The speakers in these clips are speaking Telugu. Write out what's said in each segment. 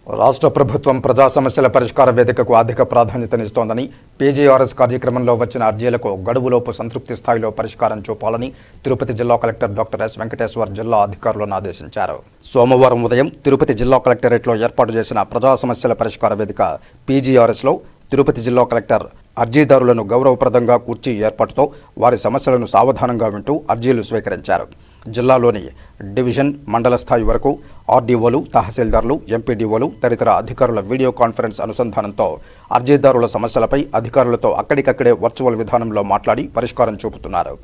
రాష్ట్ర ప్రభుత్వం ప్రజా సమస్యల పరిష్కార వేదికకు అధిక ప్రాధాన్యతనిస్తోందని పీజీఆర్ఎస్ కార్యక్రమంలో వచ్చిన అర్జీలకు గడువులోపు సంతృప్తి స్థాయిలో పరిష్కారం చూపాలని తిరుపతి జిల్లా కలెక్టర్ డాక్టర్ ఎస్ వెంకటేశ్వర్ జిల్లా అధికారులను ఆదేశించారు. సోమవారం ఉదయం తిరుపతి జిల్లా కలెక్టరేట్లో ఏర్పాటు చేసిన ప్రజా సమస్యల పరిష్కార వేదిక పీజీఆర్ఎస్లో తిరుపతి జిల్లా కలెక్టర్ అర్జీదారులను గౌరవప్రదంగా కూర్చి ఏర్పాటుతో వారి సమస్యలను సావధానంగా వింటూ అర్జీలు స్వీకరించారు. జిల్లాలోని డివిజన్ మండల స్థాయి వరకు ఆర్డీఓలు, తహసీల్దార్లు, ఎంపీడీఓలు తదితర అధికారుల వీడియో కాన్ఫరెన్స్ అనుసంధానంతో అర్జీదారుల సమస్యలపై అధికారులతో అక్కడికక్కడే వర్చువల్ విధానంలో మాట్లాడి పరిష్కారం చూపుతున్నారు.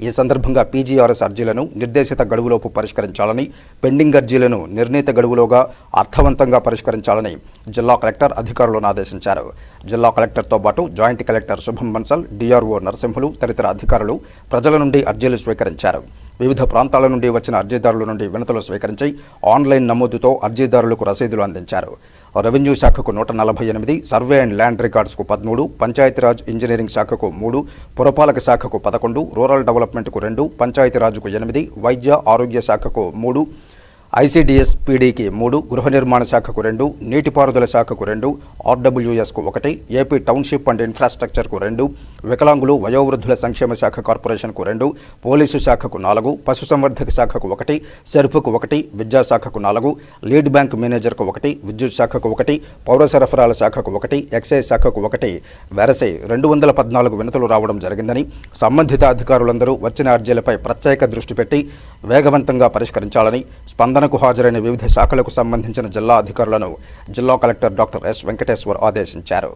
ఈ సందర్భంగా పీజీఆర్ఎస్ అర్జీలను నిర్దేశిత గడువులోపు పరిష్కరించాలని, పెండింగ్ అర్జీలను నిర్ణీత గడువులోగా అర్థవంతంగా పరిష్కరించాలని జిల్లా కలెక్టర్ అధికారులను ఆదేశించారు. జిల్లా కలెక్టర్తో పాటు జాయింట్ కలెక్టర్ శుభం బన్సల్, డిఆర్ఓ నరసింహులు తదితర అధికారులు ప్రజల నుండి అర్జీలు స్వీకరించారు. వివిధ ప్రాంతాల నుండి వచ్చిన అర్జీదారుల నుండి వినతులు స్వీకరించి ఆన్లైన్ నమోదుతో అర్జీదారులకు రసీదులు అందించారు. రెవెన్యూ శాఖకు 148, సర్వే అండ్ ల్యాండ్ రికార్డ్స్కు 13, పంచాయతీరాజ్ ఇంజనీరింగ్ శాఖకు 3, పురపాలక శాఖకు 11, రూరల్ డెవలప్మెంట్కు 2, పంచాయతీరాజ్కు 8, వైద్య ఆరోగ్య శాఖకు 3, ఐసీడీఎస్ పీడీకి 3, గృహ నిర్మాణ శాఖకు 2, నీటిపారుదల శాఖకు 2, ఆర్డబ్ల్యూఎస్కు 1, ఏపీ టౌన్షిప్ అండ్ ఇన్ఫ్రాస్ట్రక్చర్కు 2, వికలాంగులు వయోవృద్ధుల సంక్షేమ శాఖ కార్పొరేషన్కు 2, పోలీసు శాఖకు 4, పశుసంవర్ధక శాఖకు 1, సెర్పుకు 1, విద్యాశాఖకు 4, లీడ్ బ్యాంక్ మేనేజర్కు 1, విద్యుత్ శాఖకు 1, పౌర సరఫరాల శాఖకు 1, ఎక్సైజ్ శాఖకు 1 వెరసై 214 వినతులు రావడం జరిగిందని, సంబంధిత అధికారులందరూ వచ్చిన అర్జీలపై ప్రత్యేక దృష్టి పెట్టి వేగవంతంగా పరిష్కరించాలని స్పందనకు హాజరైన వివిధ శాఖలకు సంబంధించిన జిల్లా అధికారులను జిల్లా కలెక్టర్ డాక్టర్ ఎస్ వెంకటేశ్వర్ ఆదేశించారు.